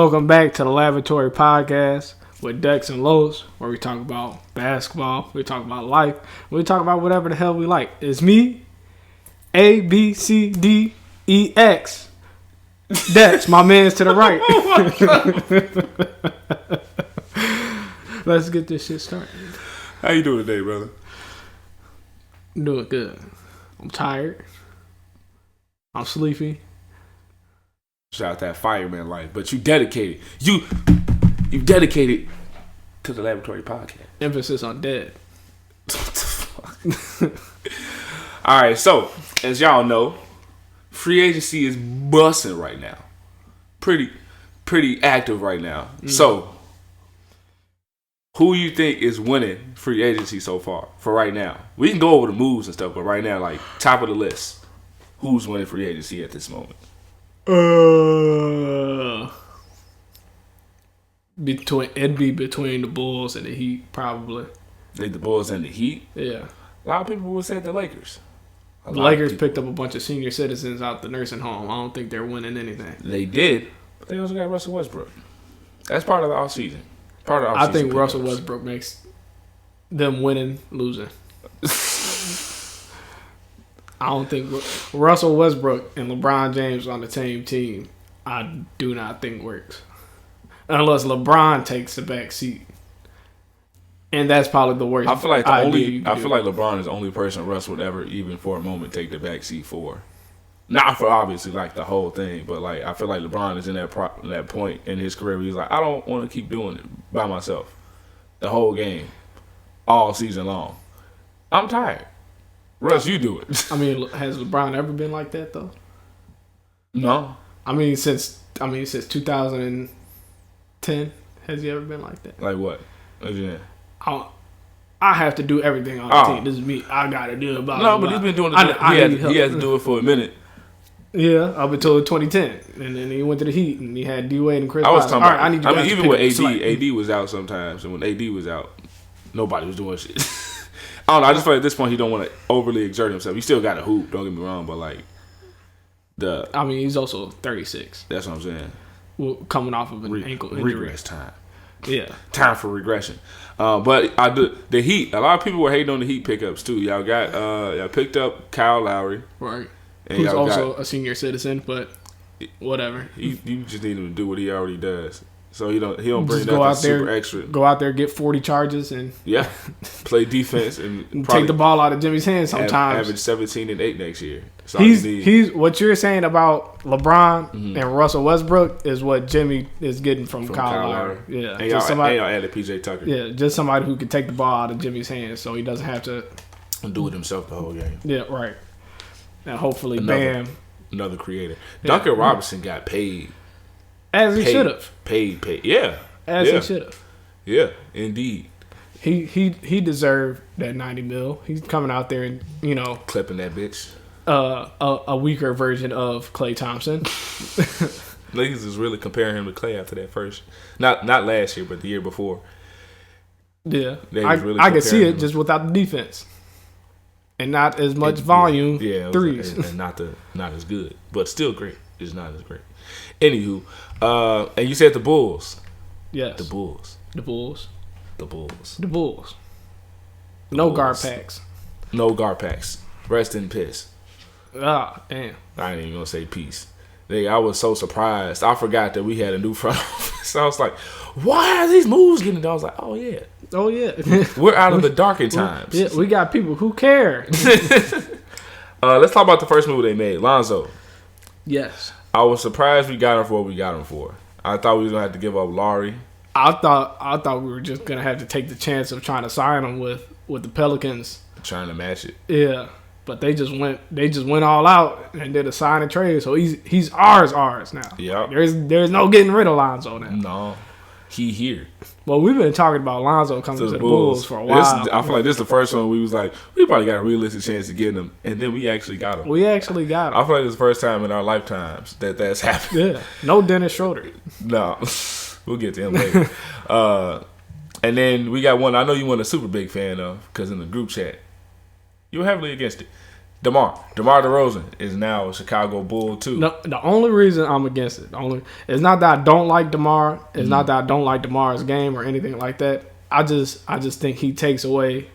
Welcome back to the Laboratory Podcast with Dex and Lowe's, where we talk about basketball, we talk about life, we talk about whatever the hell we like. It's me, A, B, C, D, E, X. Dex, my man's to the right. Let's get this shit started. How you doing today, brother? I'm doing good. I'm tired. I'm sleepy. Shout out that fireman life, but you dedicated. You dedicated to the Laboratory Podcast. Emphasis on dead. What the fuck? All right, so as y'all know, free agency is busting right now. Pretty active right now. Mm-hmm. So, who you think is winning free agency so far for right now? We can go over the moves and stuff, but right now, like top of the list, who's winning free agency at this moment? It'd be between the Bulls and the Heat, probably. The Bulls and the Heat? Yeah. A lot of people would say the Lakers. The Lakers picked up a bunch of senior citizens out the nursing home. I don't think they're winning anything. They did, but they also got Russell Westbrook. That's part of the offseason. I think Russell Westbrook makes them winning, losing. I don't think Russell Westbrook and LeBron James on the same team, I do not think works. Unless LeBron takes the back seat. And that's probably the worst. I feel like LeBron is the only person Russ would ever even for a moment take the back seat for. Not for obviously like the whole thing, but like I feel like LeBron is in that point in his career where he's like, I don't want to keep doing it by myself the whole game, all season long. I'm tired. Russ, you do it. I mean, has LeBron ever been like that though? No. I mean, since 2010, has he ever been like that? Like what? Yeah. I have to do everything on the team. This is me. I gotta do it. But he's been doing it. He had to do it for a minute. Yeah, up until 2010, and then he went to the Heat, and he had D Wade and Chris. I was talking about. Even with AD was out sometimes, and when AD was out, nobody was doing shit. I don't know. I just feel like at this point he don't want to overly exert himself. He still got a hoop. Don't get me wrong, but like he's also 36. That's what I'm saying. Well, coming off of an ankle injury. Regress time. Yeah, time for regression. But I do the Heat. A lot of people were hating on the Heat pickups too. Y'all picked up Kyle Lowry, right? Who's also a senior citizen, but whatever. You just need him to do what he already does. So he don't bring just nothing super extra. Go out there, get 40 charges, and play defense and take the ball out of Jimmy's hands sometimes. Average 17 and 8 next year. He's what you're saying about LeBron and Russell Westbrook is what Jimmy is getting from Kyle Lowry. Yeah, and y'all added PJ Tucker. Yeah, just somebody who can take the ball out of Jimmy's hands, so he doesn't have to do it himself the whole game. Yeah, right. And hopefully, another creator. Duncan Robinson got paid. As he should have. Paid. Yeah. As he should have. Yeah, indeed. He deserved that $90 million. He's coming out there and, clipping that bitch. A weaker version of Klay Thompson. Niggas is really comparing him to Klay after that first. Not last year, but the year before. Yeah. I could see it just without the defense. And not as much volume. Threes. And not as good. But still great. It's not as great. Anywho, and you said the Bulls. Yes. The Bulls. No guard packs. No guard packs. Rest in piss. Ah, damn. I ain't even gonna say peace. I was so surprised. I forgot that we had a new front office. I was like, why are these moves getting done? I was like, oh yeah. We're out of the darkened times. Yeah, we got people who care. Let's talk about the first move they made. Lonzo. Yes. I was surprised we got him for what we got him for. I thought we was gonna have to give up Laurie. I thought we were just gonna have to take the chance of trying to sign him with the Pelicans. Trying to match it. Yeah. But they just went all out and did a sign and trade. So he's ours now. Yeah. There's no getting rid of Lonzo now. No. He here. Well, we've been talking about Lonzo coming to the Bulls for a while. I feel like this is the first one we was like, we probably got a realistic chance of getting him, and then we actually got him. I feel like it's the first time in our lifetimes that's happened. Yeah. No Dennis Schroeder. No. We'll get to him later. And then we got one I know you weren't a super big fan of, because in the group chat, you were heavily against it. DeMar DeRozan is now a Chicago Bull too. No, the only reason I'm against it, it's not that I don't like DeMar. It's not that I don't like DeMar's game or anything like that. I just think he takes away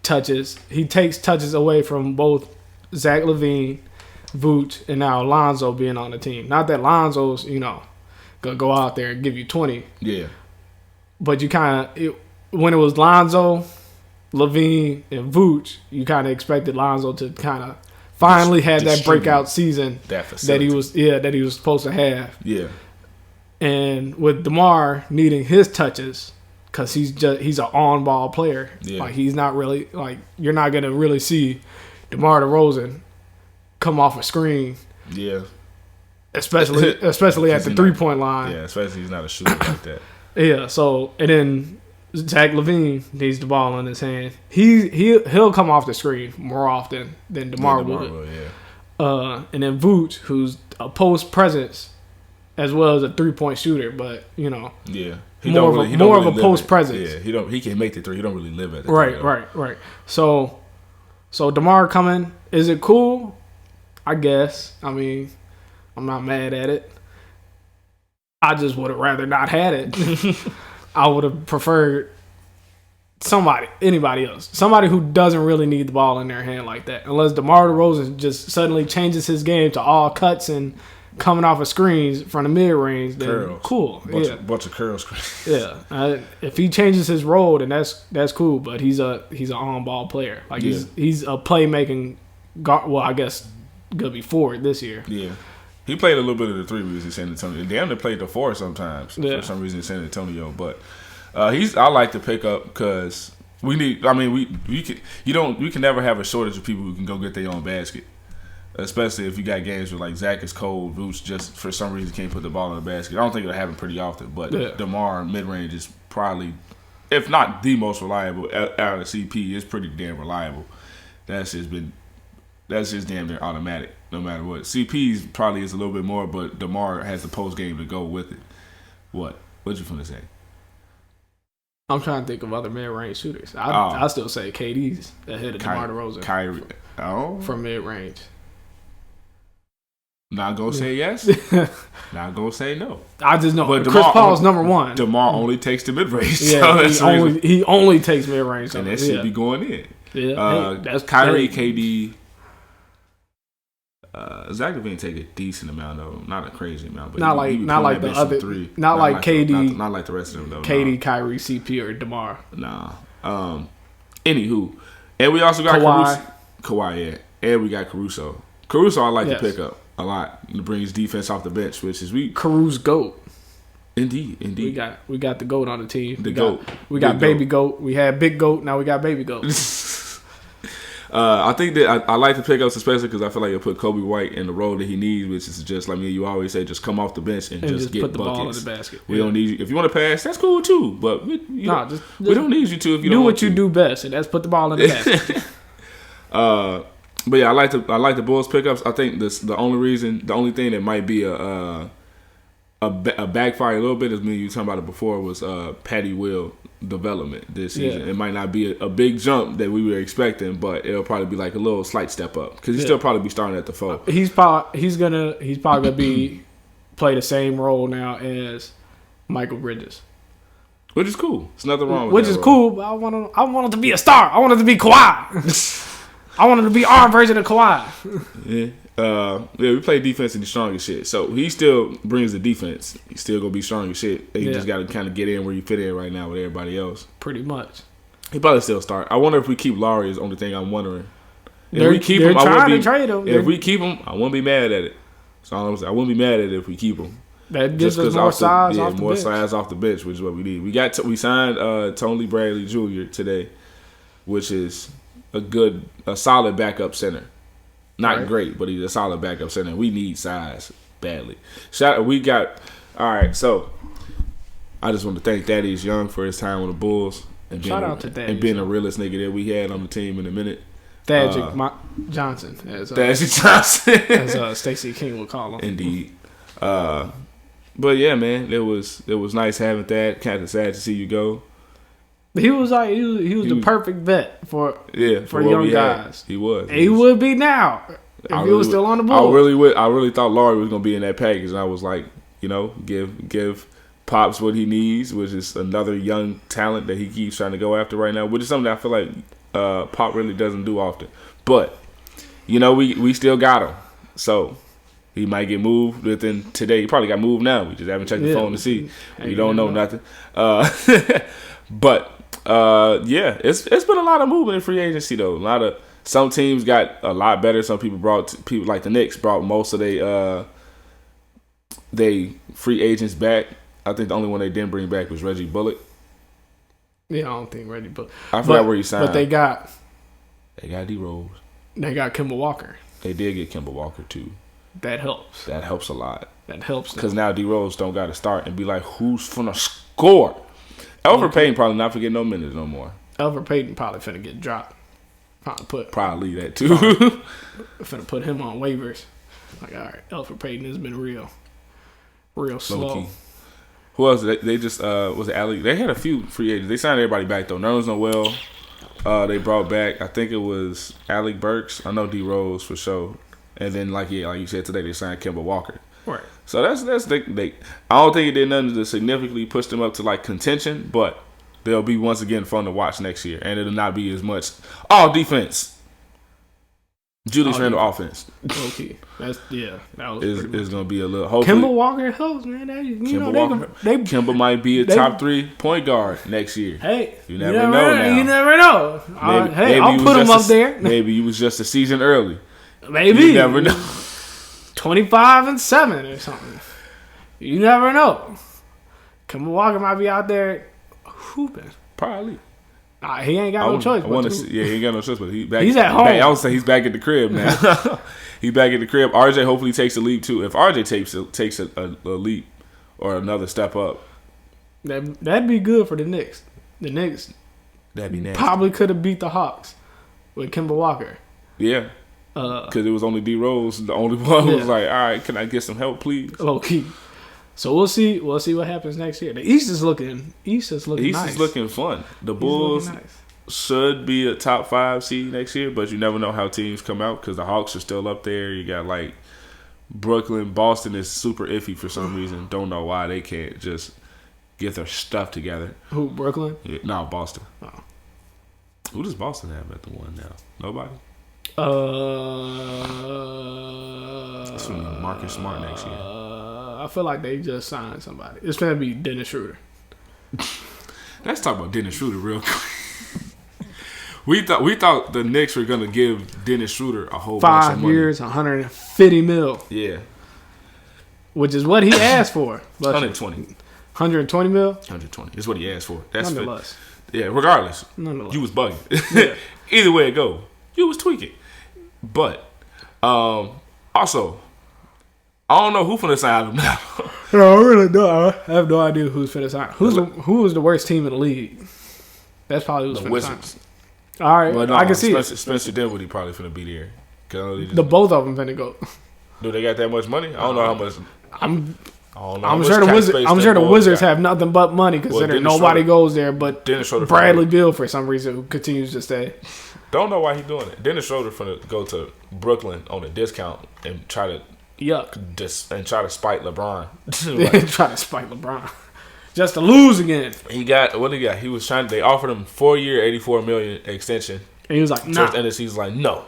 touches. He takes touches away from both Zach LaVine, Vooch, and now Lonzo being on the team. Not that Lonzo's, gonna go out there and give you 20. Yeah. But you kind of, when it was Lonzo, LaVine, and Vooch, you kind of expected Lonzo to kind of finally have that breakout season that he was supposed to have. Yeah. And with DeMar needing his touches, because he's an on-ball player. Yeah. Like, he's not really, like, you're not going to really see DeMar DeRozan come off a screen. Yeah. Especially at the three-point line. Yeah, especially he's not a shooter like that. Yeah, so, and then Zach LaVine needs the ball in his hand. He'll come off the screen more often than DeMar would. Yeah. And then Vooch, who's a post presence as well as a 3-point shooter, but, Yeah. More of a post presence. Yeah, he can make the three. He don't really live at it. Right. So DeMar coming, is it cool? I guess. I mean, I'm not mad at it. I just would have rather not had it. I would have preferred anybody else. Somebody who doesn't really need the ball in their hand like that. Unless DeMar DeRozan just suddenly changes his game to all cuts and coming off of screens from the mid-range, then curls. Cool. Bunch of curl screens. Yeah. If he changes his role, then that's cool. But he's an on-ball player. Like, he's a playmaking guard. Well, I guess gonna be forward this year. Yeah. He played a little bit of the 3 in San Antonio. Damn, they played the 4 sometimes for some reason in San Antonio. But I like to pick up because we need. I mean, we can never have a shortage of people who can go get their own basket. Especially if you got games where, like, Zach is cold, Vooch just for some reason can't put the ball in the basket. I don't think it'll happen pretty often, but DeMar mid-range is probably, if not the most reliable out of CP, is pretty damn reliable. That's just damn near automatic, no matter what. CP's probably is a little bit more, but DeMar has the post game to go with it. What you finna say? I'm trying to think of other mid-range shooters. I still say KD's ahead of DeMar DeRozan. Kyrie, from mid-range. Not gonna say yes. Not gonna say no. I just know. But Chris Paul's number one. DeMar only takes the mid range. Yeah, so he only takes mid range, and that should be going in. Yeah, that's Kyrie, KD. Zach LaVine take a decent amount though, not a crazy amount, but not like the other three. Not like KD, not like the rest of them though. KD, Kyrie, CP, or DeMar. Nah. Anywho, and we also got Kawhi, yeah, and we got Caruso. Caruso, I like to pick up a lot. It brings defense off the bench, which is Caruso GOAT. Indeed. We got the GOAT on the team. We got baby GOAT. We had big GOAT. Now we got baby GOAT. I think that I like to pick ups, especially because I feel like it'll put Kobe White in the role that he needs, which is just like you always say, just come off the bench and just get put the buckets. Ball in the basket. We don't need you. If you want to pass, that's cool too. But we don't need you to if you do don't what you do best, and that's put the ball in the basket. But yeah, I like the Bulls pickups. I think the only thing that might be a backfire a little bit, as me and you talking about it before, was Patty Will development this season. Yeah. It might not be a big jump that we were expecting, but it'll probably be like a little slight step up because he'll still probably be starting at the 4. He's probably gonna be play the same role now as Michael Bridges. Which is cool. There's nothing wrong with Which that is cool, but I want him to be a star. I want him to be Kawhi. I want him to be our version of Kawhi. We play defense in the strongest shit. So he still brings the defense. He's still gonna be strong as shit. He just got to kind of get in where you fit in right now with everybody else. Pretty much. He probably still start. I wonder if we keep Laurie is the only thing I'm wondering. If we keep him, If we keep him, I won't be mad at it. So I wouldn't be mad at it if we keep him. That gives us more size off the bench. More size off the bench, which is what we need. We signed Tony Bradley Jr. today, which is a solid backup center. Not great, but he's a solid backup center. We need size badly. All right, so I just want to thank Thaddeus Young for his time on the Bulls and being a realest nigga that we had on the team in a minute. Thaddeus Johnson, as Stacey King would call him. Indeed. But yeah, man, it was nice having that. Kind of sad to see you go. He was the perfect vet for young guys. He was. And he would be now if he was still on the Bulls. I really thought Laurie was gonna be in that package, and I was like, give Pops what he needs, which is another young talent that he keeps trying to go after right now, which is something that I feel like Pop really doesn't do often. But we still got him, so he might get moved within today. He probably got moved now. We just haven't checked the phone to see. We don't know nothing. But it's been a lot of movement in free agency though. Some teams got a lot better. Some people like the Knicks brought most of they free agents back. I think the only one they didn't bring back was Reggie Bullock. Yeah, I don't think Reggie Bullock. I forgot where he signed. But they got D Rose. They got Kemba Walker. They did get Kemba Walker too. That helps. That helps a lot. That helps because now D Rose don't got to start and be like, who's finna score? Elfrid Payton probably not forget no minutes no more. Elfrid Payton probably finna get dropped. Probably that too. Finna put him on waivers. Like, all right, Elfrid Payton has been real slow. Low-key. Who else? They just was it Alec? They had a few free agents. They signed everybody back though. Nerlens Noel. They brought back. I think it was Alec Burks. I know D Rose for sure. And then like you said today, they signed Kemba Walker. Right. So that's they. I don't think it did nothing to significantly push them up to like contention, but they'll be once again fun to watch next year, and it'll not be as much all defense. Julius Randle offense. Okay, that was. It's gonna be a little. Kemba Walker helps, man. Kemba might be a top 3 point guard next year. Hey, you never know. Now You never know. Maybe I'll put him up there. Maybe you was just a season early. Maybe you never know. 25-7 or something. You never know. Kemba Walker might be out there hooping. Probably. He ain't got no choice. He ain't got no choice. But he's at home. I would say he's back at the crib now. He's back at the crib. RJ hopefully takes a leap too. If RJ takes a leap or another step up, that'd be good for the Knicks. The Knicks that'd be nasty. Probably could have beat the Hawks with Kemba Walker. Yeah. Because it was only D Rose, the only one who was like, all right, can I get some help, please? Low key. So we'll see what happens next year. The East is looking nice. Is looking fun. The Bulls should be a top 5 seed next year, but you never know how teams come out because the Hawks are still up there. You got like Brooklyn, Boston is super iffy for some reason. Don't know why they can't just get their stuff together. Who, Brooklyn? Yeah, no, Boston. Oh. Who does Boston have at the one now? Nobody. It's gonna be Marcus Smart next year. I feel like they just signed somebody. It's gonna be Dennis Schroeder. Let's talk about Dennis Schroeder real quick. We thought the Knicks were gonna give Dennis Schroeder a whole bunch of money. 5 years, $150 million. Yeah, which is what he asked for. 120. 120 mil. 120 is what he asked for. That's nonetheless. Regardless, you was bugging. Yeah. Either way it go, you was tweaking. But also, I don't know who finna sign him now. No, I really don't. I have no idea who's finna sign. Who was the worst team in the league? That's probably who's finna sign. All right, well, no, I can see Spencer Dinwiddie probably finna be there. The both of them finna go. Do they got that much money? I don't know how much. I'm sure the Wizards have nothing but money considering nobody goes there but Bradley Beal for some reason who continues to stay. Don't know why he's doing it. Dennis Schroeder finna go to Brooklyn on a discount and try to try to spite LeBron. Try to spite LeBron just to lose again. He got. He was trying. They offered him 4-year, $84 million extension. And he was like, "No." And he's like, "No,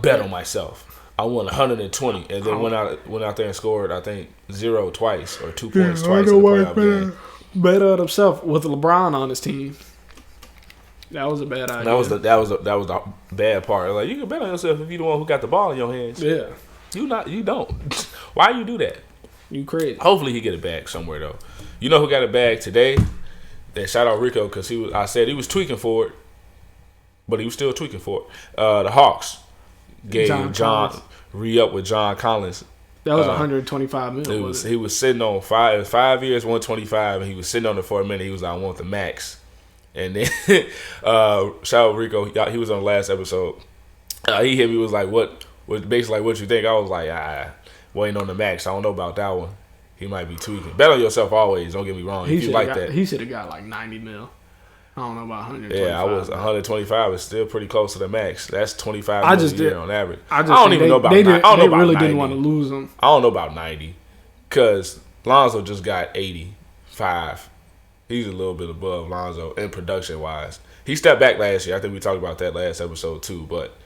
bet on myself. I won 120." And then went out there and scored. I think 0 twice or 2 points twice in the playoff game. Bet on himself with LeBron on his team. That was a bad idea. That was the bad part. Like, you can bet on yourself if you're the one who got the ball in your hands. Yeah. You don't. Why you do that? You crazy. Hopefully he get it back somewhere though. You know who got it back today? And shout out Rico because I said he was tweaking for it, but he was still tweaking for it. The Hawks gave John re-up with John Collins. That was $125 million. He was sitting on 5 years, 125, and he was sitting on it for a minute. He was like, I want the max. And then shout out Rico, he was on the last episode. He hit me, was like, what basically like what you think? I was like, waiting on the max. I don't know about that one. He might be tweaking. Bet on yourself always, don't get me wrong. If you like that. He should have got like $90 million. I don't know about 125. Yeah, I was 125 is still pretty close to the max. That's 25 I just a year did, on average. I don't even know about. They really 90. didn't want to lose him. I don't know about 90 because Lonzo just got 85. He's a little bit above Lonzo in production wise. He stepped back last year. I think we talked about that last episode too, but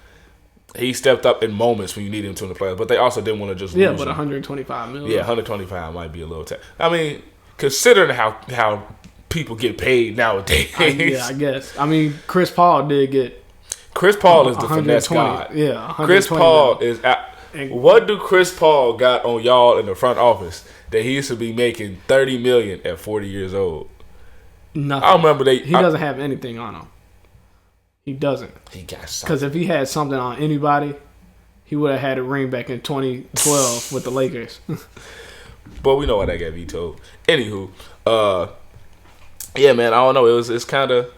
he stepped up in moments when you need him to in the playoffs. But they also didn't want to just lose but him. 125 million. Yeah, 125 might be a little. I mean, considering how people get paid nowadays. I guess. I mean, Chris Paul did get. Chris Paul is the finesse god. Yeah, Chris Paul is. What do Chris Paul got on y'all in the front office that he used to be making $30 million at 40 years old? Nothing. I remember he doesn't have anything on him. He doesn't. He got something. Because if he had something on anybody, he would have had a ring back in 2012 with the Lakers. But we know why that got vetoed. Anywho, yeah, man, I don't know. It's kind of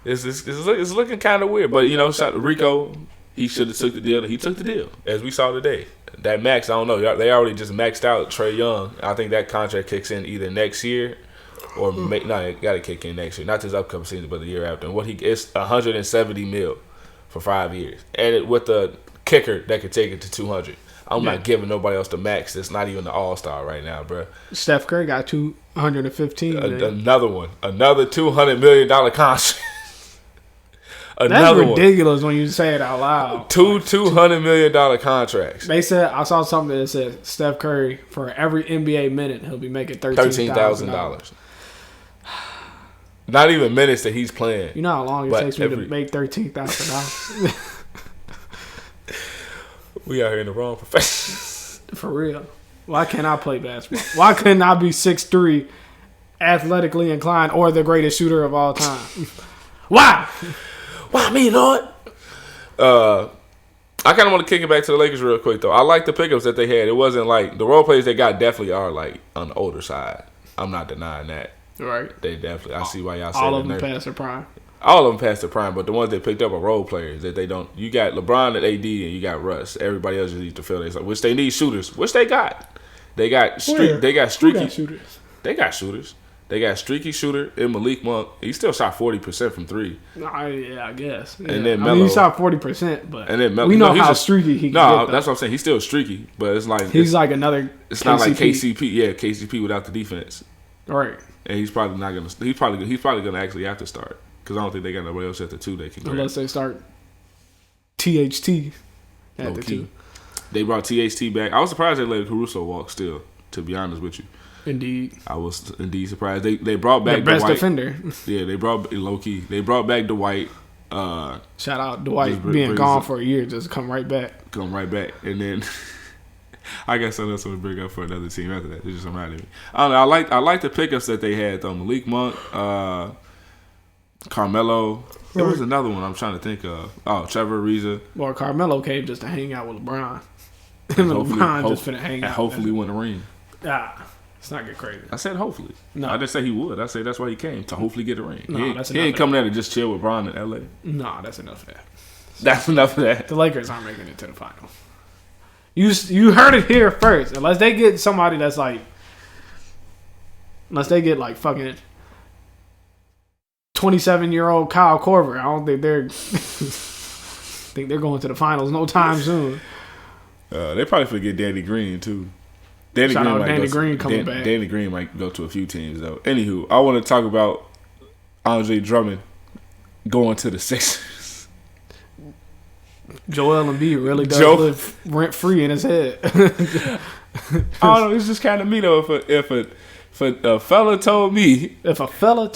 it's looking kind of weird. But you know, Rico, he should have took the deal. He took the deal, as we saw today. That max, I don't know. They already just maxed out Trae Young. I think that contract kicks in either next year. Or it got to kick in next year, not this upcoming season, but the year after. And it's $170 million for 5 years, and with the kicker that could take it to 200. I'm not giving nobody else the max. That's not even the All-Star right now, bro. Steph Curry got $215 million. Another $200 million contract. That's ridiculous when you say it out loud. Two $200 million contracts. They said, I saw something that said Steph Curry, for every NBA minute, he'll be making $13,000. Not even minutes that he's playing. You know how long it takes me to make $13,000? We out here in the wrong profession. For real. Why can't I play basketball? Why couldn't I be 6'3", athletically inclined, or the greatest shooter of all time? Why? Why me, Lord? I kind of want to kick it back to the Lakers real quick, though. I like the pickups that they had. It wasn't like the role players they got definitely are like on the older side. I'm not denying that. Right. They definitely. I see why y'all say all of them past their prime. All of them past their prime, but the ones they picked up are role players that they don't. You got LeBron and AD, and you got Russ. Everybody else just needs to fill their, which they need shooters, which they got. They got streaky. Shooters. They got shooters. They got streaky shooter in Malik Monk. He still shot 40% from three. Yeah, I guess. Yeah. And then Melo. He shot 40%, but and then Melo, we know how streaky he can get. That's what I'm saying. He's still streaky, but it's like he's like another. It's KCP. not like KCP. Yeah, KCP without the defense. Right. And he's probably not gonna. He's probably gonna actually have to start because I don't think they got nobody else at the two they can. Unless they start THT at the two. They brought THT back. I was surprised they let Caruso walk still. To be honest with you. Indeed. I was indeed surprised. They brought back the best Dwight. defender. Yeah, they brought low key. They brought back Dwight. Shout out Dwight being gone for a year, just come right back. And then I got something else to bring up for another team after that. It just reminded me. I don't know. I like the pickups that they had though. Malik Monk, Carmelo. There was another one I'm trying to think of. Oh, Trevor Ariza. Well, Carmelo came just to hang out with LeBron. Him and LeBron just finna hang out. And hopefully win a ring. Let's not get crazy. I said hopefully. No. I didn't say he would. I said that's why he came, to hopefully get a ring. No, he ain't coming there to just chill with Bron in L.A. No, that's enough of that. That's enough of that. The Lakers aren't making it to the final. You heard it here first. Unless they get somebody that's like... Unless they get like fucking 27-year-old Kyle Korver. I don't think they're going to the finals no time soon. They probably forget Danny Green too. Danny Green coming back. Danny Green might go to a few teams though. Anywho, I want to talk about Andre Drummond going to the Sixers. Joel Embiid really does live rent free in his head. I don't know. It's just kind of me though. If a fella told me, if a fella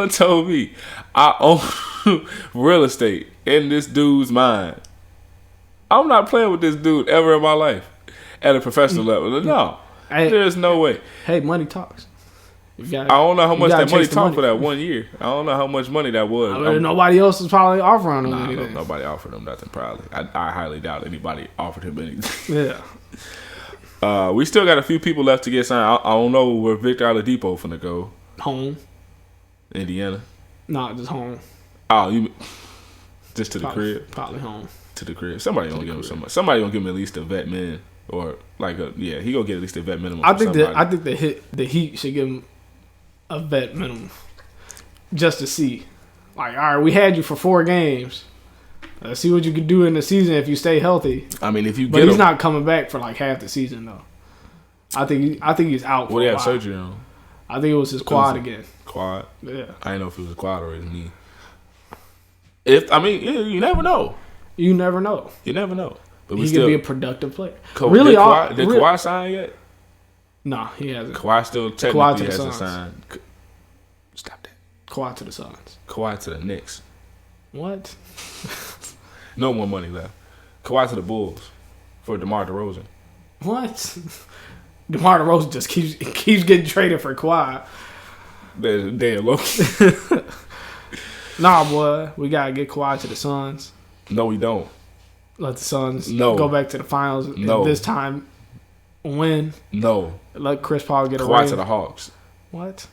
told me I own real estate in this dude's mind, I'm not playing with this dude ever in my life at a professional level. No, there's no way. Hey, money talks. I don't know how much that money talked for that 1 year. I don't know how much money that was. Nobody else was probably offering him anything. Nobody offered him nothing, probably. I highly doubt anybody offered him anything. Yeah. We still got a few people left to get signed. I don't know where Victor Oladipo finna go. Home. Indiana. Nah, just home. Oh, you just to the crib? Probably home. To the crib. Somebody gonna give him somebody. Somebody gonna give him at least a vet min, or like he gonna get at least a vet minimum. I think the Heat should give him a vet minimum. just to see. Like, all right, we had you for 4 games. Let's see what you can do in the season if you stay healthy. I mean, if you but he's not coming back for like half the season though. I think he's out. What do you have surgery on? I think it was his quad again. Quad. Yeah. I didn't know if it was a quad or his knee. You never know. You never know. You never know. But he could be a productive player. Really, did Kawhi sign yet? No, he hasn't. Kawhi still technically hasn't signed. Stop that. Kawhi to the Suns. Kawhi to the Knicks. What? No more money left. Kawhi to the Bulls for DeMar DeRozan. What? DeMar DeRozan just keeps getting traded for Kawhi. They're low. Nah, boy. We got to get Kawhi to the Suns. No, we don't. Let the Suns go back to the finals. No. And this time win. No. Let Chris Paul get a Kawhi ring. to the Hawks. What?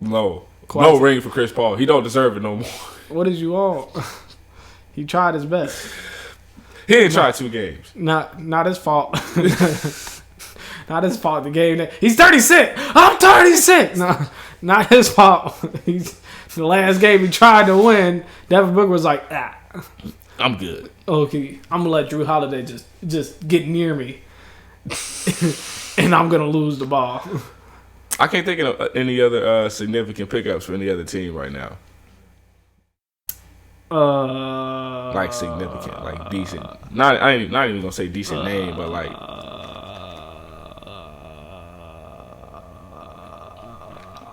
No. No ring for Chris Paul. He don't deserve it no more. What did you want? He tried his best. He didn't try 2 games. Not his fault. Not his fault. The game he's 36. I'm 36. No, not his fault. The last game he tried to win. Devin Booker was like, I'm good. Okay, I'm gonna let Drew Holiday just get near me, and I'm gonna lose the ball. I can't think of any other significant pickups for any other team right now. Like significant, like decent. I ain't even gonna say decent name, but like.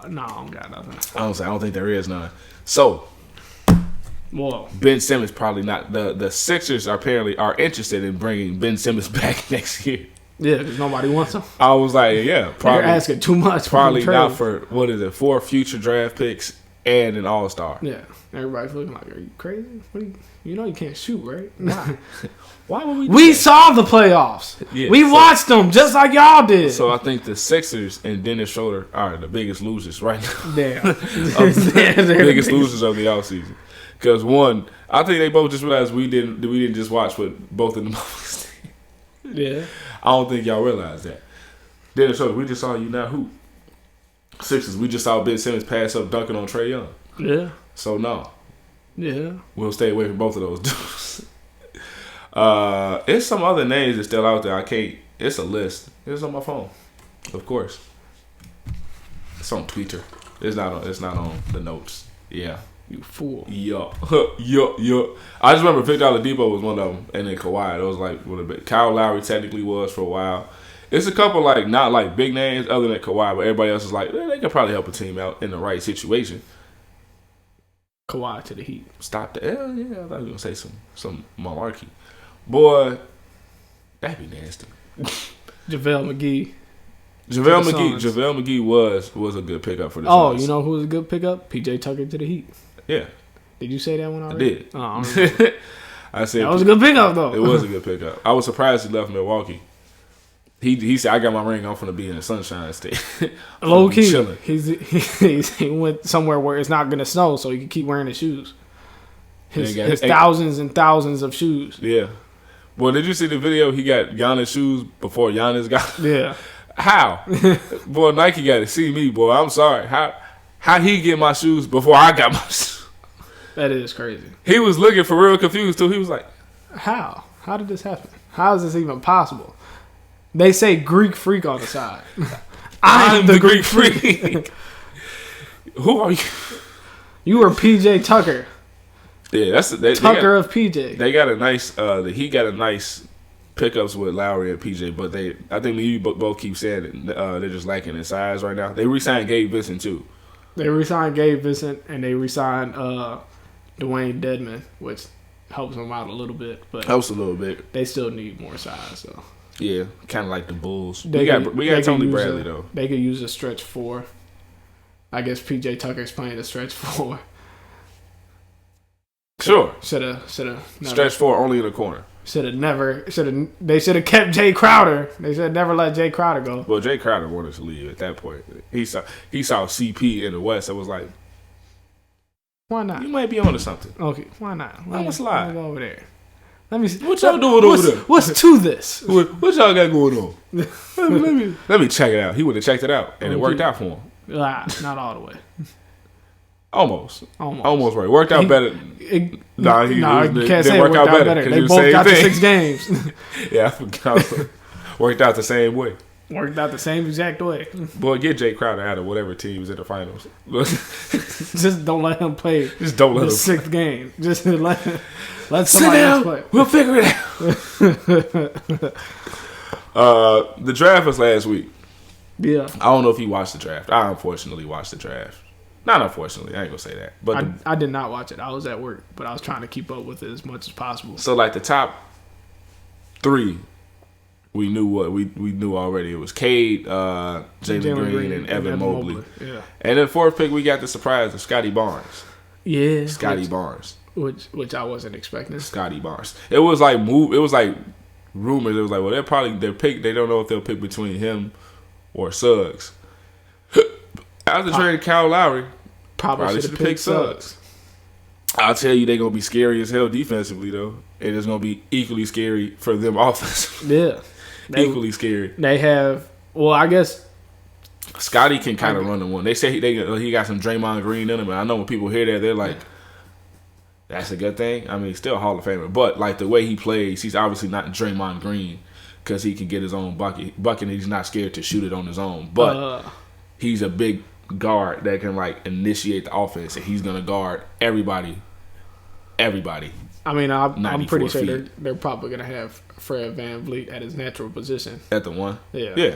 No, I don't got nothing. I don't think there is none. So, whoa. Ben Simmons probably not. The Sixers apparently are interested in bringing Ben Simmons back next year. Yeah, because nobody wants him. I was like, yeah, probably. They're asking too much. Probably not for 4 future draft picks and an All-Star. Yeah, everybody's looking like, are you crazy? You know you can't shoot, right? Why? Why would we? We saw the playoffs. Yeah, we watched them just like y'all did. So I think the Sixers and Dennis Schroeder are the biggest losers right now. Damn, biggest losers of the offseason. Because one, I think they both just realized we didn't just watch what both of them. Yeah. I don't think y'all realize that. Dennis Schroeder, we just saw you not hoop. Sixers, we just saw Ben Simmons pass up dunking on Trae Young. Yeah. So no. Yeah. We'll stay away from both of those dudes. It's some other names that's still out there. I can't. It's a list. It's on my phone, of course. It's on Twitter. It's not on the notes. Yeah. You fool. Yup. I just remember Victor Oladipo was one of them, and then Kawhi. It was like what a bit. Kyle Lowry technically was for a while. It's a couple like not like big names other than Kawhi, but everybody else is like they could probably help a team out in the right situation. Kawhi to the Heat. Stop that. Yeah, I thought you were gonna say some malarkey. Boy, that'd be nasty. JaVale McGee was a good pickup for the Suns. Suns. You know who was a good pickup? PJ Tucker to the Heat. Yeah. Did you say that one already? I did. Oh, I said that was a good pickup though. It was a good pickup. I was surprised he left Milwaukee. He said, "I got my ring. I'm finna be in the Sunshine State." Low key, he went somewhere where it's not gonna snow, so he can keep wearing his shoes. His thousands and thousands of shoes. Yeah. Well, did you see the video? He got Giannis shoes before Giannis got. Yeah. How? Boy, Nike got to see me, boy. I'm sorry. How he get my shoes before I got my shoes? That is crazy. He was looking for real confused too. He was like, "How? How did this happen? How is this even possible?" They say Greek freak on the side. I'm the Greek freak. Who are you? You were PJ Tucker. Yeah, Tucker of PJ. They got a nice. He got a nice pickups with Lowry and PJ, but I think you both keep saying it. They're just lacking in size right now. They re-signed Gabe Vincent too. They re-signed Gabe Vincent and they re-signed Dwayne Dedman, which helps them out a little bit. But helps a little bit. They still need more size, so. Yeah, kind of like the Bulls. We got Tony Bradley though. They could use a stretch 4. I guess PJ Tucker's playing a stretch 4. Sure. Should have. Stretch 4 only in the corner. They should have kept Jay Crowder. They should have never let Jay Crowder go. Well, Jay Crowder wanted to leave at that point. He saw CP in the West. It was like, why not? You might be onto something. Okay, why not? Let me slide. Go over there. Let me see. What y'all doing over there? What's to this? What y'all got going on? let me check it out. He would have checked it out, and it worked out for him. Not all the way. Almost right. Worked out better. You can't say it worked out better. They both got the 6 games. Yeah, I forgot. Worked out the same way. Worked out the same exact way. Boy, get Jay Crowder out of whatever team is in the finals. Just don't let him play. Just don't let him. The 6th game. Just let Sit somebody down. else play. We'll figure it out. The draft was last week. Yeah. I don't know if you watched the draft. I unfortunately watched the draft. Not unfortunately, I ain't gonna say that. But I did not watch it. I was at work, but I was trying to keep up with it as much as possible. So like the top 3, we knew what we knew already. It was Cade, Jalen Green, and Evan Mobley. Yeah. And then 4th pick, we got the surprise of Scotty Barnes. Yeah. Scotty Barnes. Which I wasn't expecting. Scotty Barnes. It was like rumors. It was like, well, they'll pick. They don't know if they'll pick between him or Suggs. After trading Kyle Lowry, probably should have picked Suggs. I'll tell you, they're gonna be scary as hell defensively though, and it's gonna be equally scary for them offensively. Yeah, equally scary. They have. Well, I guess Scotty can kind of run the one. They say he got some Draymond Green in him, and I know when people hear that, they're like, "That's a good thing." I mean, he's still a Hall of Famer, but like the way he plays, he's obviously not Draymond Green because he can get his own bucket, and he's not scared to shoot it on his own. But he's a big guard that can like initiate the offense, and he's gonna guard everybody. I mean, I'm pretty sure they're probably gonna have Fred VanVleet at his natural position at the 1. Yeah.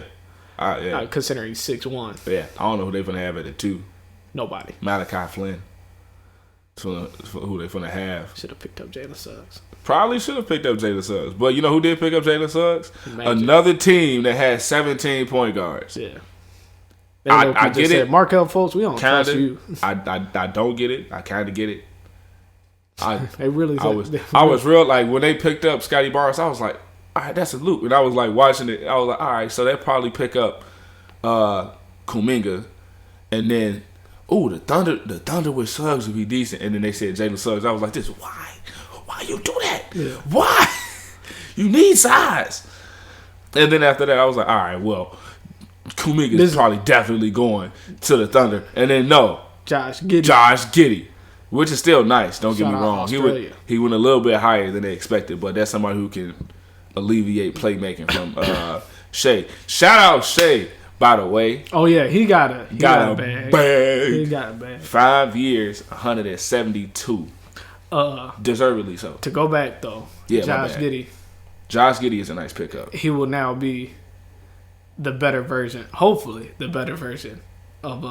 Yeah. Considering he's 6'1". Yeah, I don't know who they're gonna have at the 2. Nobody. Malachi Flynn. So who they gonna have? Should have picked up Jalen Suggs. Probably should have picked up Jalen Suggs, but you know who did pick up Jalen Suggs? Another team that has 17 point guards. Yeah. I get it. Markelle Fultz, we don't trust you. I don't get it. I kind of get it. I was real like when they picked up Scotty Barnes. I was like, all right, that's a loop. And I was like watching it. I was like, all right, so they'll probably pick up Kuminga, and then the Thunder with Suggs would be decent. And then they said Jalen Suggs. I was like, why you do that? Yeah. Why? You need size. And then after that, I was like, all right, well, Kuminga is probably definitely going to the Thunder. And then Josh Giddey, which is still nice. Don't get me wrong. He went a little bit higher than they expected, but that's somebody who can alleviate playmaking from Shea. Shout out Shea, by the way. Oh yeah, he got a bag. He got a bag. 5 years, 172. Deservedly so. To go back though, Josh Giddey. Josh Giddey is a nice pickup. He will now be the better version, hopefully, the better version of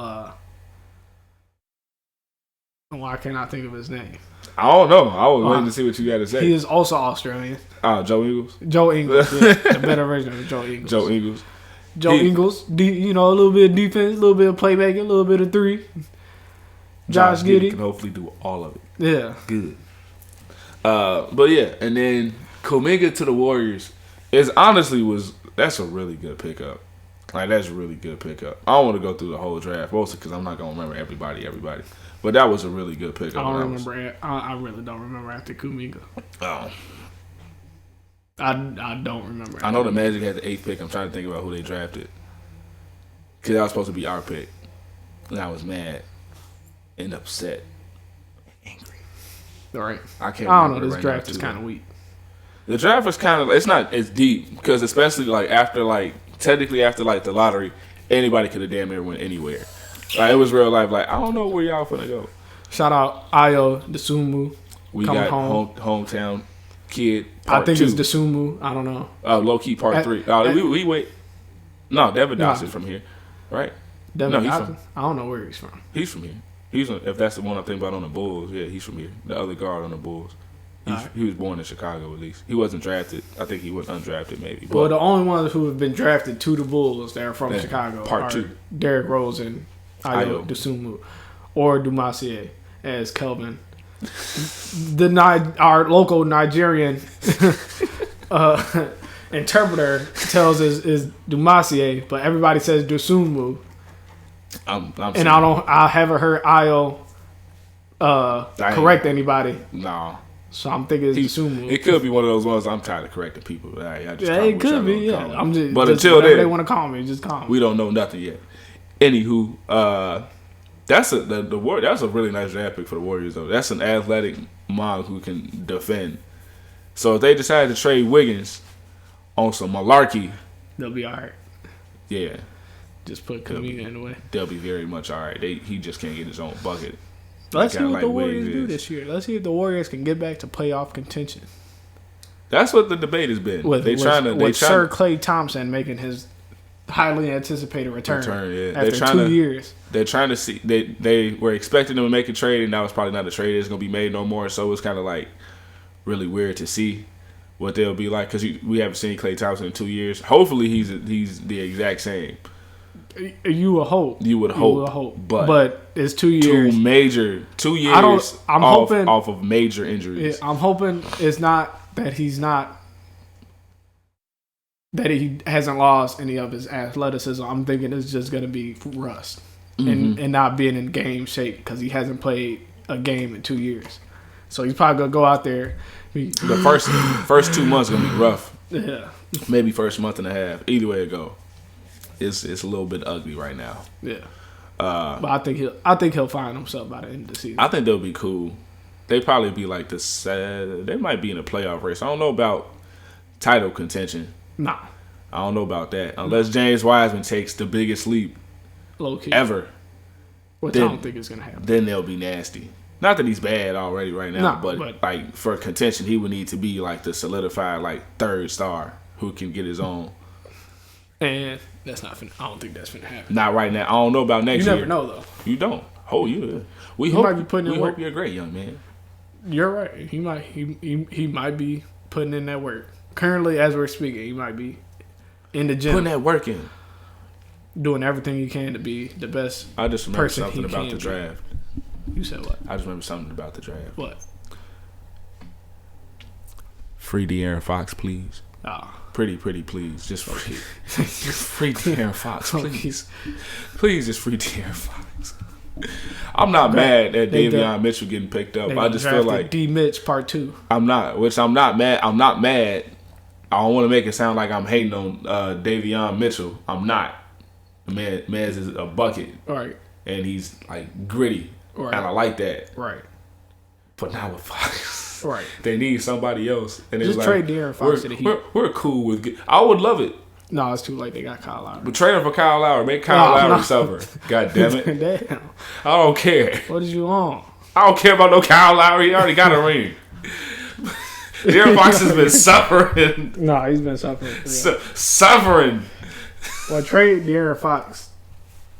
why can't I think of his name? I don't know. I was waiting to see what you got to say. He is also Australian. Joe Ingles? Joe Ingles, yeah. The better version of Joe Ingles. Joe Ingles, a little bit of defense, a little bit of playmaking, a little bit of 3. Josh Giddey can hopefully do all of it. Yeah. Good. But yeah, and then Kuminga to the Warriors that's a really good pickup. Like, that's a really good pickup. I don't want to go through the whole draft, mostly because I'm not going to remember everybody. But that was a really good pickup. I really don't remember after Kuminga. Oh. I don't remember. I know the Magic had the 8th pick. I'm trying to think about who they drafted. Because that was supposed to be our pick. And I was mad and upset and angry. All right. I don't know. This draft is kind of weak. The draft is kind of, it's not as deep. Because especially technically after the lottery, anybody could have damn near went anywhere. Like, it was real life. Like, I don't know where y'all finna go. Shout out Ayo Dosunmu. We got hometown kid. I think 2. it's Dosunmu. I don't know. Low key part 3. We wait. No, Devin Dawson's from here, right? Devin Dawson. I don't know where he's from. He's from here. If that's the one I'm thinking about on the Bulls, yeah, he's from here. The other guard on the Bulls. He was born in Chicago, at least. He wasn't drafted. I think he was undrafted, maybe. Well, the only ones who have been drafted to the Bulls that are from Chicago part are 2. Derrick Rose and Ayo Dosunmu, or Dumasier, as Kelvin, our local Nigerian interpreter tells us is Dumasier, but everybody says Dosunmu. I haven't heard Ayo correct anybody. No. So I'm thinking it's Dosunmu. It could be one of those ones I'm tired of correcting people. It could be. Yeah, but until then, they want to call me, just call me. We don't know nothing yet. Anywho, That's a really nice draft pick for the Warriors though. That's an athletic mom who can defend. So if they decide to trade Wiggins on some malarkey, they'll be all right. Yeah. Just put Kuminga in the way. They'll be very much all right. He just can't get his own bucket. Let's see what the Warriors do this year. Let's see if the Warriors can get back to playoff contention. That's what the debate has been. With Sir Klay Thompson making his highly anticipated return yeah. after 2 years. They're trying to see. They were expecting them to make a trade, and now it's probably not a trade that's going to be made no more. So it's kind of like really weird to see what they'll be like because we haven't seen Klay Thompson in 2 years. Hopefully, he's the exact same. You would hope. But it's 2 years. 2 years. I'm hoping off of major injuries. I'm hoping it's not that he hasn't lost any of his athleticism. I'm thinking it's just going to be rust and not being in game shape because he hasn't played a game in 2 years. So he's probably going to go out there. The first 2 months going to be rough. Yeah. Maybe first month and a half. Either way it go. It's a little bit ugly right now. Yeah. But I think he'll find himself by the end of the season. I think they'll be cool. They probably be like they might be in a playoff race. I don't know about title contention. Nah. I don't know about that. Unless James Wiseman takes the biggest leap ever. Which I don't think it's going to happen. Then they'll be nasty. Not that he's bad already right now, but like for contention, he would need to be like the solidified like third star who can get his own. And that's not. I don't think that's gonna happen. Not right now. I don't know about next year. You never know though. You don't. Oh, you. We hope you're a great young man. You're right. He might be putting in that work. Currently, as we're speaking, he might be in the gym putting that work in, doing everything he can to be the best. I just remember something about the draft. You said what? I just remember something about the draft. What? Free De'Aaron Fox, please. Pretty, please. Just free De'Aaron Fox, please. Please, just free De'Aaron Fox. I'm not mad at Davion Mitchell getting picked up. I just feel like D. Mitch Part 2. I'm not mad. I'm not mad. I don't want to make it sound like I'm hating on Davion Mitchell. I'm not. Man's is a bucket. Right. And he's like gritty. Right. And I like that. Right. But not with Fox. Right. They need somebody else. And just trade De'Aaron Fox to the Heat. We're cool with. I would love it. No, it's too late. They got Kyle Lowry. But trade him for Kyle Lowry. Make Kyle Lowry suffer. God damn it. Damn. I don't care. What did you want? I don't care about no Kyle Lowry. He already got a ring. De'Aaron Fox has been suffering. No, he's been suffering. Suffering. Well, trade De'Aaron Fox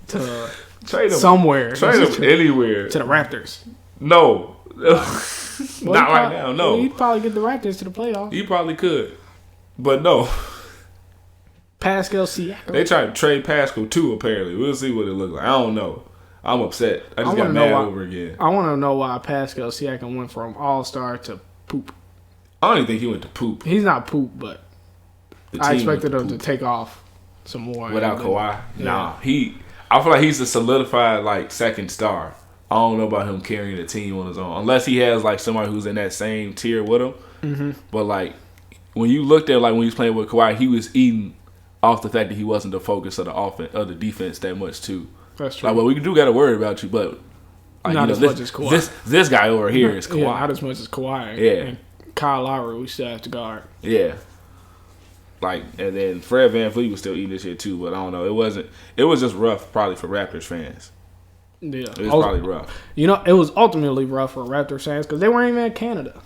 to trade him somewhere. Trade him anywhere. To the Raptors. No. Not right now, no. He'd probably get the Raptors to the playoffs. He probably could. But no. Pascal Siakam. They tried to trade Pascal too, apparently. We'll see what it looks like. I don't know. I'm upset. I just got mad over again. I want to know why Pascal Siakam went from all-star to poop. I don't even think he went to poop. He's not poop, but I expected him to take off some more. Without Kawhi? Yeah. Nah. I feel like he's a solidified like second star. I don't know about him carrying a team on his own. Unless he has like somebody who's in that same tier with him. Mm-hmm. But like when you looked at like when he was playing with Kawhi, he was eating off the fact that he wasn't the focus of the offense of the defense that much too. That's true. Like, well, we do got to worry about you, but like, not as much as Kawhi. This guy over here is Kawhi. Yeah, not as much as Kawhi. Yeah. And Kyle Lowry, we still have to guard. Yeah. Like, and then Fred VanVleet was still eating this shit too, but I don't know. It was just rough probably for Raptors fans. Yeah. It was probably rough. You know, it was ultimately rough for Raptors fans because they weren't even in Canada.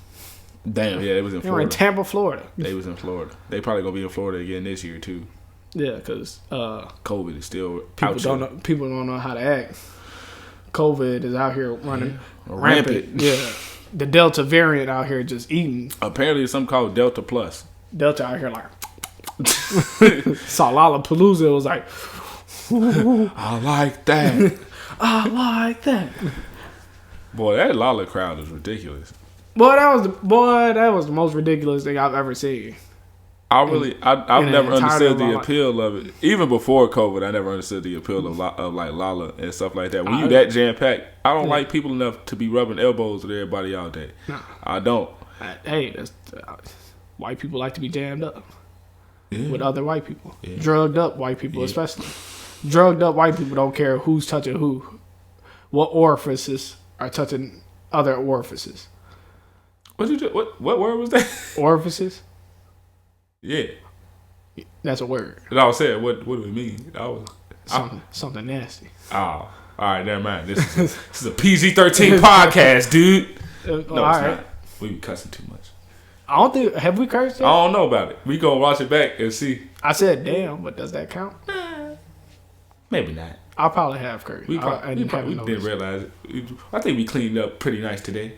Damn, yeah, it was in Florida. They were in Tampa, Florida. They was in Florida. They probably going to be in Florida again this year too. Yeah, because COVID is still people don't know how to act. COVID is out here running rampant. Yeah, the Delta variant out here just eating. Apparently, it's something called Delta Plus. Delta out here like saw Lollapalooza. It was like, I like that. I like that. Boy, that Lolla crowd is ridiculous. Boy, that was the most ridiculous thing I've ever seen. I've never understood the appeal of it. Even before COVID, I never understood the appeal of like Lolla and stuff like that. When you that jam packed, I don't like people enough to be rubbing elbows with everybody all day. No. I don't. Hey, white people like to be jammed up with other white people. Yeah. Drugged up white people, especially. Drugged up white people don't care who's touching who. What orifices are touching other orifices? What you just, what word was that? Orifices? Yeah. That's a word. And I was saying, what do it mean? Something nasty. Oh, all right, never mind. This is a PG-13 podcast, dude. No, it's not. We be cussing too much. I don't think. Have we cursed yet? I don't know about it. We gonna watch it back and see. I said damn, but does that count? Maybe not. I probably have cursed. We didn't realize it. I think we cleaned up pretty nice today.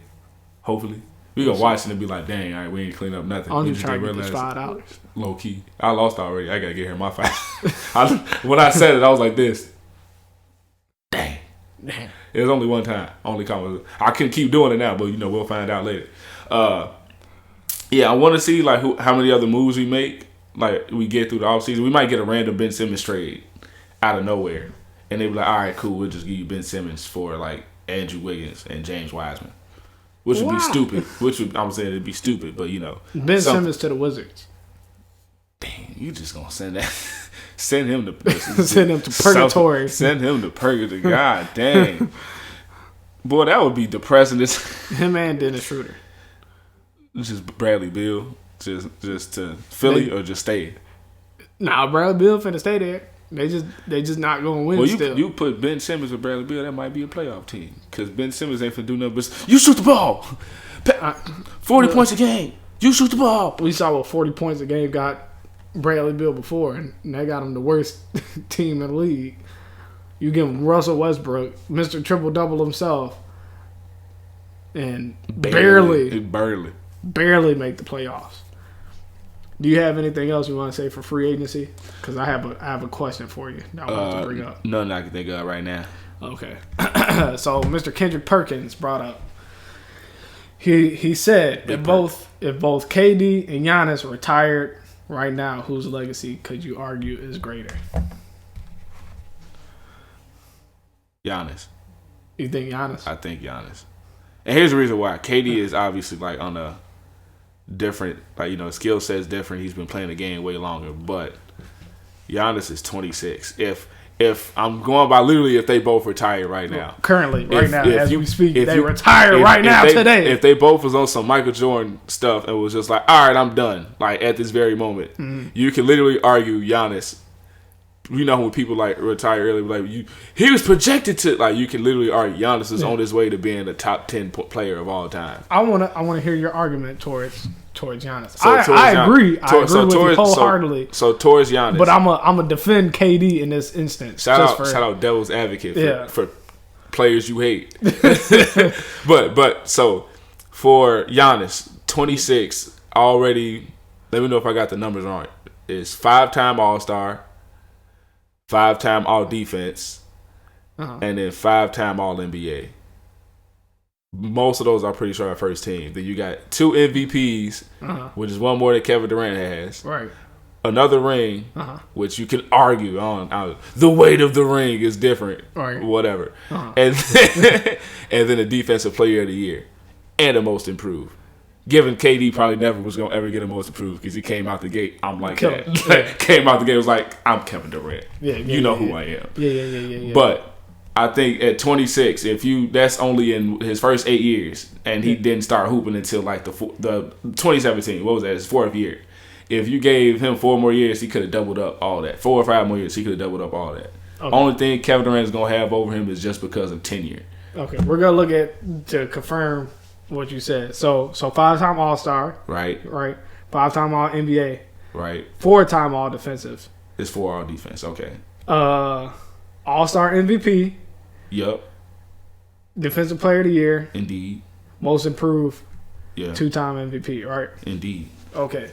Hopefully. We gonna watch it and be like, dang, all right, we ain't cleaned up nothing. I'm just trying to get this $5. Low key. I lost already. I gotta get here my $5. When I said it, I was like this. Dang. It was only one time. Only comment. I couldn't keep doing it now, but we'll find out later. Yeah, I want to see like how many other moves we make. Like we get through the offseason. We might get a random Ben Simmons trade out of nowhere, and they be like, all right, cool, we'll just give you Ben Simmons for like Andrew Wiggins and James Wiseman. Which would be stupid. I'm saying it'd be stupid, but Ben Simmons to the Wizards. Dang, you just gonna send that? Send him to send him to purgatory. Send him to purgatory. God dang, boy, that would be depressing. Him and Dennis Schroeder. Just Bradley Beal, just to Philly or just stay. Nah, Bradley Beal finna stay there. They just not gonna win. Well, still. You put Ben Simmons with Bradley Beal, that might be a playoff team because Ben Simmons ain't finna do nothing but you shoot the ball. 40 points a game. You shoot the ball. We saw what 40 points a game got Bradley Beal before, and they got him the worst team in the league. You give him Russell Westbrook, Mr. Triple Double himself, and barely make the playoffs. Do you have anything else you want to say for free agency? Because I have a question for you that I want to bring up. Nothing I can think of right now. Okay. So Mr. Kendrick Perkins brought up. He said if both KD and Giannis were retired right now, whose legacy could you argue is greater? Giannis. You think Giannis? I think Giannis. And here's the reason why. KD is obviously like on a different, skill set's different. He's been playing the game way longer, but Giannis is 26. If I'm going by literally if they both retire right now. Currently, as we speak, they retire right now today. If they both was on some Michael Jordan stuff and was just like, all right, I'm done, like at this very moment, you can literally argue Giannis. When people like retire early, like he was projected to, like, you can literally argue Giannis is on his way to being a top 10 player of all time. I wanna hear your argument towards Giannis. I agree. I agree with you wholeheartedly. So towards Giannis, but I'm a defend KD in this instance. Shout out Devil's Advocate for players you hate. but so for Giannis, 26 already. Let me know if I got the numbers wrong. Is 5-time All-Star. 5-time All-Defense, and then 5-time All-NBA. Most of those I'm pretty sure are first team. Then you got 2 MVPs, which is one more than Kevin Durant has. Right. Another ring, which you can argue on. The weight of the ring is different. Right. Whatever. And then the Defensive Player of the Year. And the Most Improved. Given KD probably never was going to ever get a Most Improved because he came out the gate, I'm like that. Came out the gate, was like, I'm Kevin Durant. You know who I am. Yeah. But I think at 26, that's only in his first 8 years, and he didn't start hooping until like the 2017. What was that? His 4th year. If you gave him 4 more years, he could have doubled up all that. 4 or 5 more years, he could have doubled up all that. Okay. Only thing Kevin Durant is going to have over him is just because of tenure. Okay, we're going to look at to confirm what you said. So 5-time All-Star. Right. 5-time All-NBA. Right. 4-time All-Defensive. It's 4 All-Defense. Okay. All-Star MVP. Yep. Defensive Player of the Year. Indeed. Most Improved. Yeah. 2-time MVP. Right. Indeed. Okay.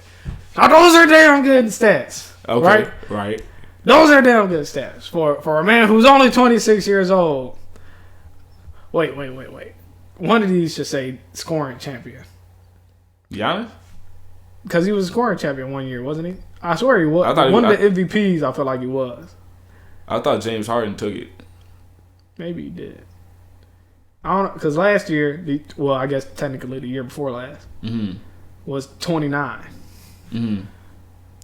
Now those are damn good stats. Okay. Right. Those are damn good stats for a man who's only 26 years old. Wait. One of these should say scoring champion. Giannis? Because he was a scoring champion one year, wasn't he? I swear he was. One of the MVPs, I feel like he was. I thought James Harden took it. Maybe he did. I don't know. Because last year, I guess technically the year before last, was 29.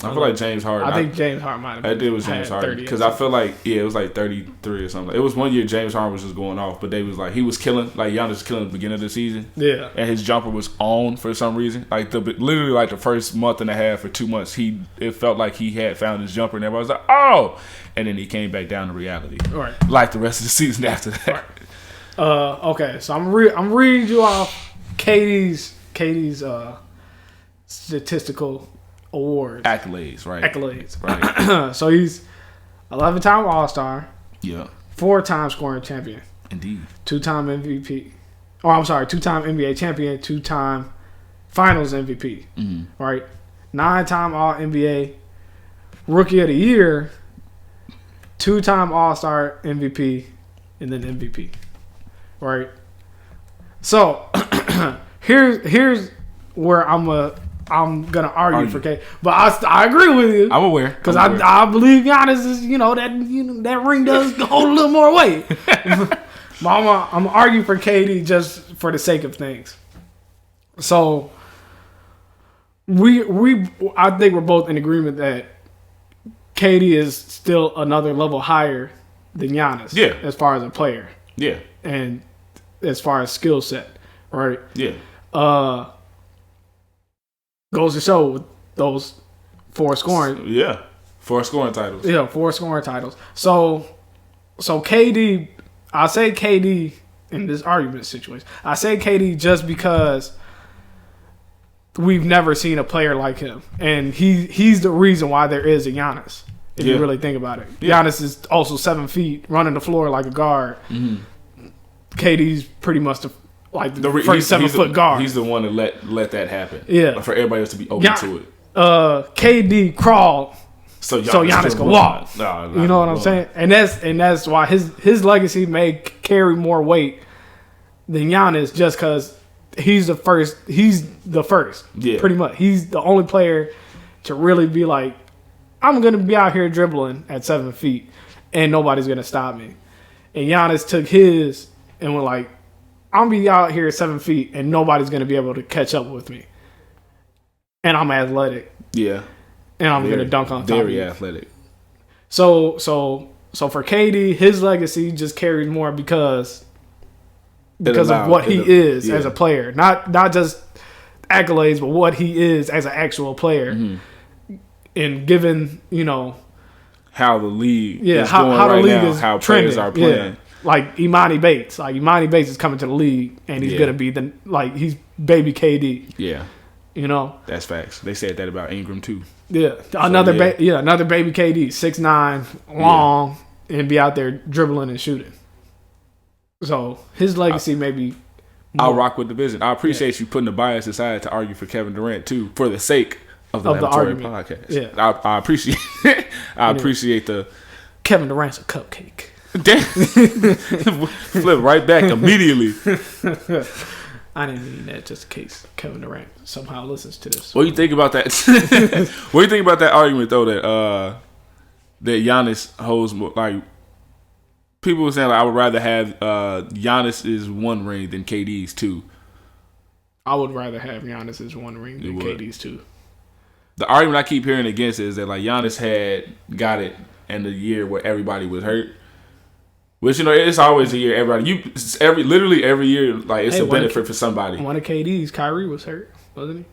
I feel like James Harden. I think James Harden might have been. I think it was James Harden because I feel like it was like 33 or something. It was one year James Harden was just going off, but they was like he was killing like Giannis was killing at the beginning of the season. Yeah, and his jumper was on for some reason. Like literally like the first month and a half or 2 months, it felt like he had found his jumper, and everybody was like, oh, and then he came back down to reality. Right, like the rest of the season after that. Right. Okay, so I'm reading you off KD's statistical awards. Accolades. Right. So he's 11-time All-Star. Yeah. 4-time scoring champion. Indeed. 2-time MVP. Oh, I'm sorry. 2-time NBA champion. 2-time Finals MVP. Mm-hmm. Right. 9-time All-NBA. Rookie of the Year. 2-time All-Star MVP. And then MVP. Right. So here's where I'm gonna argue for K, but I agree with you. I'm aware because I believe Giannis is that ring does hold a little more weight. But I'm gonna argue for KD just for the sake of things. So I think we're both in agreement that KD is still another level higher than Giannis. Yeah. As far as a player. Yeah. And as far as skill set, right? Yeah. Goes to show with those 4 scoring. Yeah. 4 scoring titles. Yeah, 4 scoring titles. So KD, I say KD in this argument situation. I say KD just because we've never seen a player like him. And he's the reason why there is a Giannis, if you really think about it. Yeah. Giannis is also 7 feet, running the floor like a guard. Mm-hmm. KD's pretty much the first 7-foot guard. He's the one to let that happen. Yeah. For everybody else to be open to it. KD crawl so Giannis can walk. No, you know what I'm saying? And that's why his legacy may carry more weight than Giannis just because he's the first. He's the first. Yeah. Pretty much. He's the only player to really be like, I'm going to be out here dribbling at 7 feet and nobody's going to stop me. And Giannis took his and went like, I'm going to be out here at 7 feet and nobody's going to be able to catch up with me. And I'm athletic. Yeah. And I'm going to dunk on top of you. Very athletic. So for KD, his legacy just carries more because of what he is as a player. Not just accolades, but what he is as an actual player. Mm-hmm. And given, how the league is going how right the league now, is how trending. players are playing. Yeah. Like Imani Bates. Imani Bates is coming to the league and he's gonna be he's baby KD. Yeah. That's facts. They said that about Ingram too. Yeah. Another baby KD, 6'9", long, and be out there dribbling and shooting. So his legacy may be more. I'll rock with the vision. I appreciate you putting the bias aside to argue for Kevin Durant too, for the sake of the podcast. Yeah. I appreciate it. I appreciate the Kevin Durant's a cupcake. Damn. Flip right back immediately. I didn't mean that just in case Kevin Durant somehow listens to this. What do you think about that? What do you think about that argument though that Giannis holds more, like people were saying I would rather have Giannis's 1 ring than KD's 2. I would rather have Giannis's 1 ring than KD's 2. The argument I keep hearing against it is that Giannis had got it in the year where everybody was hurt. Which it's always a year literally every year it's a benefit for somebody. One of KD's, Kyrie was hurt, wasn't he?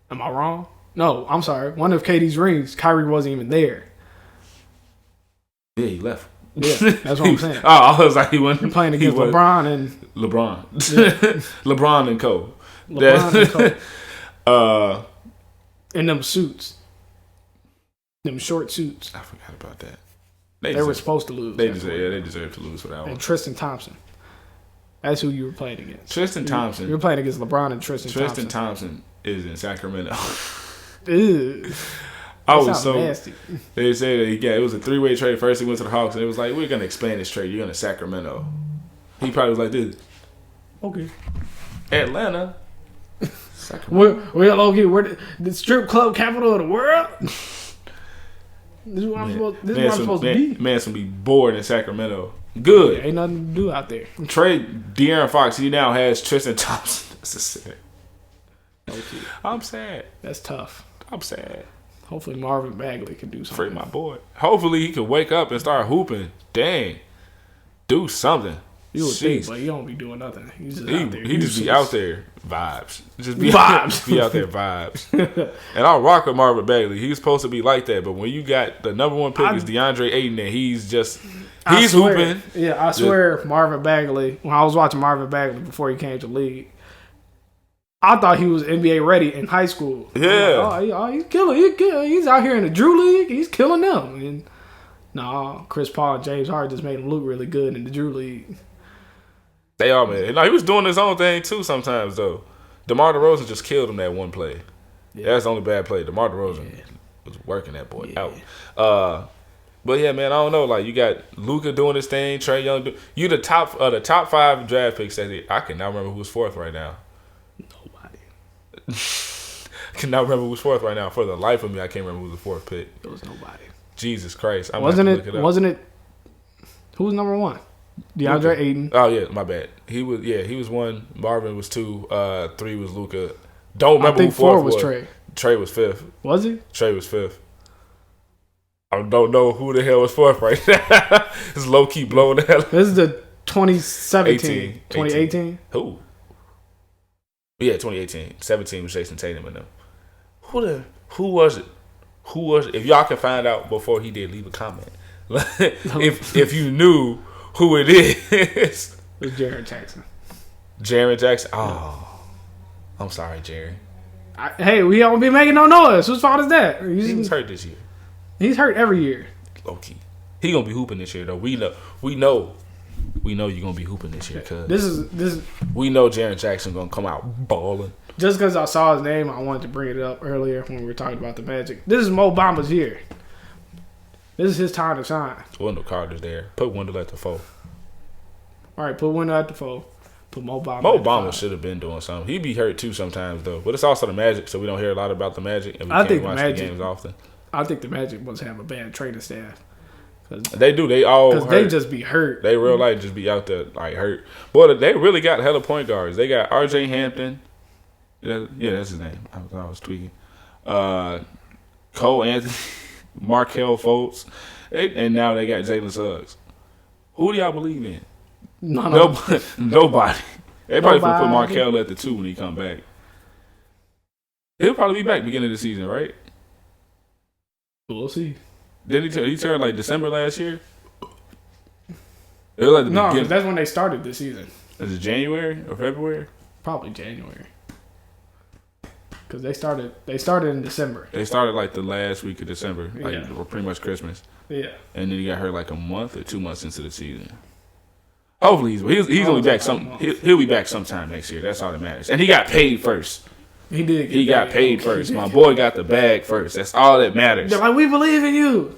Am I wrong? No, I'm sorry. One of KD's rings, Kyrie wasn't even there. Yeah, he left. Yeah, that's what I'm saying. I was like he wasn't playing against LeBron and LeBron and Co. And them suits, them short suits. I forgot about that. They were supposed to lose. They deserve to lose for that one. And Tristan Thompson. That's who you were playing against. Tristan Thompson. You were playing against LeBron and Tristan Thompson. Tristan Thompson is in Sacramento. Ew. I was so nasty. They said that it was a 3-way trade. First he went to the Hawks and it was like, we're gonna explain this trade. You're going to Sacramento. He probably was like this. Okay. Atlanta. Sacramento. We're the strip club capital of the world. This is what I'm supposed to be. Man's gonna be bored in Sacramento. Good. Ain't nothing to do out there. Trade De'Aaron Fox. He now has Tristan Thompson. That's sad. Okay. I'm sad. That's tough. I'm sad. Hopefully Marvin Bagley can do something. Free my boy. Hopefully he can wake up and start hooping. Dang. Do something. You would think, but he don't be doing nothing. He's just out there. He just be out there. Vibes. Just be vibes. Be out there vibes. And I'll rock with Marvin Bagley. He's supposed to be like that. But when you got the number one pick is DeAndre Ayton and he's hooping. Yeah, I swear Marvin Bagley, when I was watching Marvin Bagley before he came to the league, I thought he was NBA ready in high school. Yeah. Like, he's killing. He's out here in the Drew League. He's killing them. And no, Chris Paul and James Harden just made him look really good in the Drew League. They are, man. No, he was doing his own thing too sometimes though. DeMar DeRozan just killed him that one play. Yeah. That's the only bad play. DeMar DeRozan was working that boy out. But yeah, man, I don't know. Like you got Luka doing his thing, Trae Young. You the top 5 draft picks. I cannot remember who's fourth right now. Nobody. I cannot remember who's fourth right now. For the life of me, I can't remember who's the fourth pick. It was nobody. Jesus Christ! Wasn't it? Who was number one? DeAndre Ayton. Oh yeah, my bad. He was one. Marvin was 2. 3 was Luka. Don't remember who 4 was. Trae. Trae was 5th. Was he? Trae was 5th. I don't know who the hell was 4th right now. It's low key blowing the hell. This is the 2017. 2018. Who? Yeah, 2018. 17 was Jason Tatum and them. Who was it? Who was it? If y'all can find out before he did, leave a comment. if you knew who it is. It was Jaren Jackson. Jaren Jackson? Oh. I'm sorry, Jaren. Hey, we don't be making no noise. Whose fault is that? He was hurt this year. He's hurt every year. Okay. He gonna be hooping this year though. We know you're gonna be hooping this year because this is we know Jaren Jackson gonna come out balling. Just because I saw his name, I wanted to bring it up earlier when we were talking about the Magic. This is Mo Bamba's year. This is his time to shine. Wendell Carter's there. Put Wendell at the 4. All right, put Wendell at the 4. Put Mo Bamba. Mo Bamba should have been doing something. He'd be hurt too sometimes though. But it's also the Magic, so we don't hear a lot about the Magic, and we can't watch the games often. I think the Magic must have a bad training staff. They do. They all because they just be hurt. They real life just be out there like hurt. Boy, they really got hella point guards. They got R.J. Hampton. Yeah, that's his name. I was tweaking. Cole Anthony, Markelle Fultz, and now they got Jalen Suggs. Who do y'all believe in? Nobody. They probably put Markelle at the 2 when he come back. He'll probably be back beginning of the season, right? We'll see. Didn't he turn like December last year? It was like no, that's when they started this season. Is it January or February? Probably January. Because they started in December. They started like the last week of December, or pretty much Christmas. Yeah. And then he got hurt like a month or 2 months into the season. Hopefully he's only back he'll be back sometime next year. That's all that matters. And he got paid first. He did. He got paid first. My boy got the bag first. That's all that matters. They're like, we believe in you.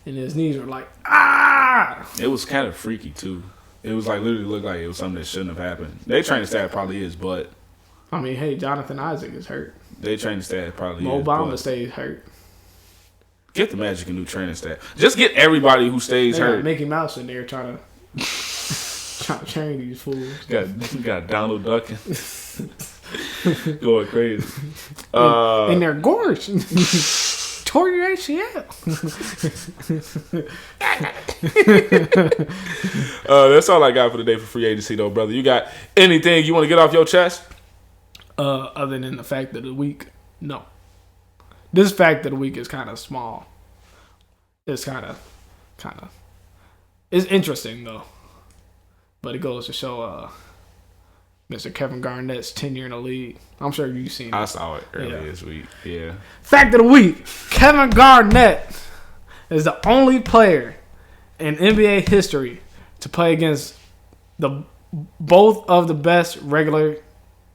And his knees were like, ah. It was kind of freaky too. It was like literally looked like it was something that shouldn't have happened. Their training staff probably is, but I mean, hey, Jonathan Isaac is hurt. Their training staff probably Mo is. Bamba stays hurt. Get the Magic a new training staff. Just get everybody who stays hurt. Got Mickey Mouse in there trying to train these fools. Got Donald Ducking. Going crazy. And they're gorge. Tore your ACL. That's all I got for today for free agency, though, brother. You got anything you want to get off your chest? Other than the fact of the week, no. This fact of the week is kind of small. It's kind of. It's interesting though, but it goes to show Mr. Kevin Garnett's tenure in the league. I'm sure you've seen it. I saw it earlier this week. Yeah. Fact of the week: Kevin Garnett is the only player in NBA history to play against both of the best regular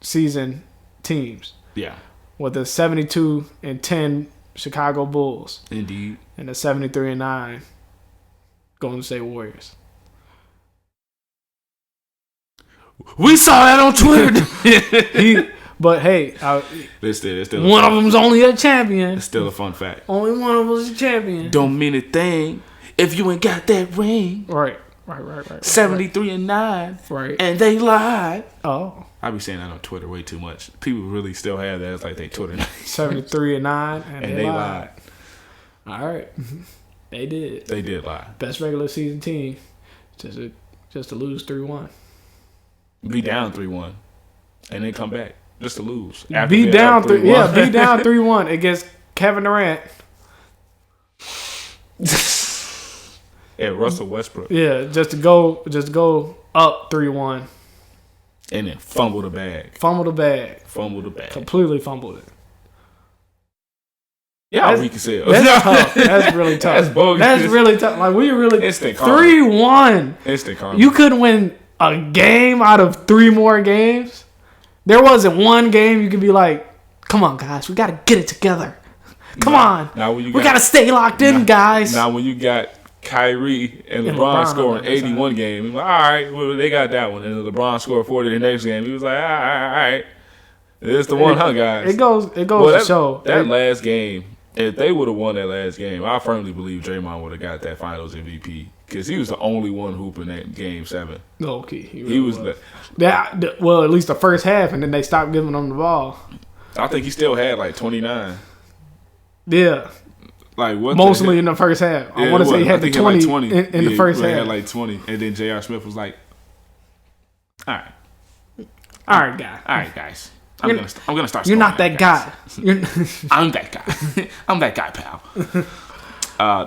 season teams. Yeah. With the 72-10 Chicago Bulls. Indeed. And the 73-9 Golden State Warriors. We saw that on Twitter. But hey, it's still one of them's only a champion. It's still a fun fact. Only one of them's a champion. Don't mean a thing if you ain't got that ring. Right. 73-9. Right. And they lied. Oh. I be saying that on Twitter way too much. People really still have that. It's like they Twitter. 73-9 and they lied. All right. They did. They did lie. Best regular season team. Just to lose 3-1. Be down 3-1. And then come back. Just to lose. Be down 3-1. Yeah, be down 3-1 against Kevin Durant. And Russell Westbrook. Yeah, just to go up 3-1. And then fumble the bag. Fumble the bag. Completely fumbled it. Yeah, we can say that's tough. That's really tough. That's bogus. That's really tough. Like we really instant karma. 3-1. Instant karma. You couldn't win a game out of 3 more games. There wasn't one game you could be like, "Come on, guys, we got to get it together. Come on, we got to stay locked in, guys." Now, when you got Kyrie and LeBron scoring 81 game, he was like, all right, well, they got that one. And LeBron scored 40 the next game. He was like, all right. It's the one, huh, guys? It goes to show. That last game, if they would have won that last game, I firmly believe Draymond would have got that Finals MVP because he was the only one hooping that Game 7. Okay, he was. Well, at least the first half, and then they stopped giving him the ball. I think he still had like 29. Yeah. Like what? Mostly in the first half. I want to say he had the 20, like 20 in the first half. He had like 20, and then J.R. Smith was like, "All right, guys. I'm gonna start. You're not that guy. I'm that guy. I'm that guy, pal."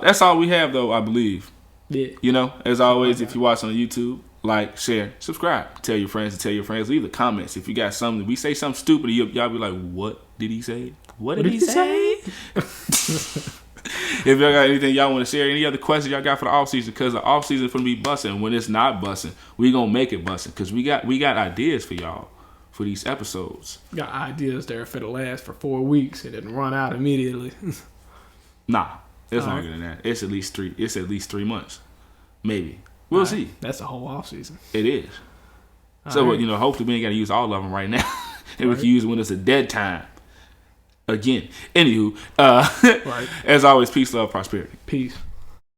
That's all we have, though. I believe. Yeah. You know, as always, if you watch on YouTube, like, share, subscribe, tell your friends. Leave the comments. If you got something, we say something stupid, y'all be like, "What did he say? What did he say?" If y'all got anything y'all want to share, any other questions y'all got for the offseason, because the offseason for me busting. When it's not busting, we gonna make it busting because we got ideas for y'all for these episodes. Got ideas there for the last for 4 weeks and then run out immediately. Nah, it's longer than that. It's at least 3. It's at least 3 months, maybe. We'll see. That's the whole offseason. It is. So hopefully we ain't gotta use all of them right now, and we can use it when it's a dead time. Again. Anywho, as always, peace, love, prosperity. Peace.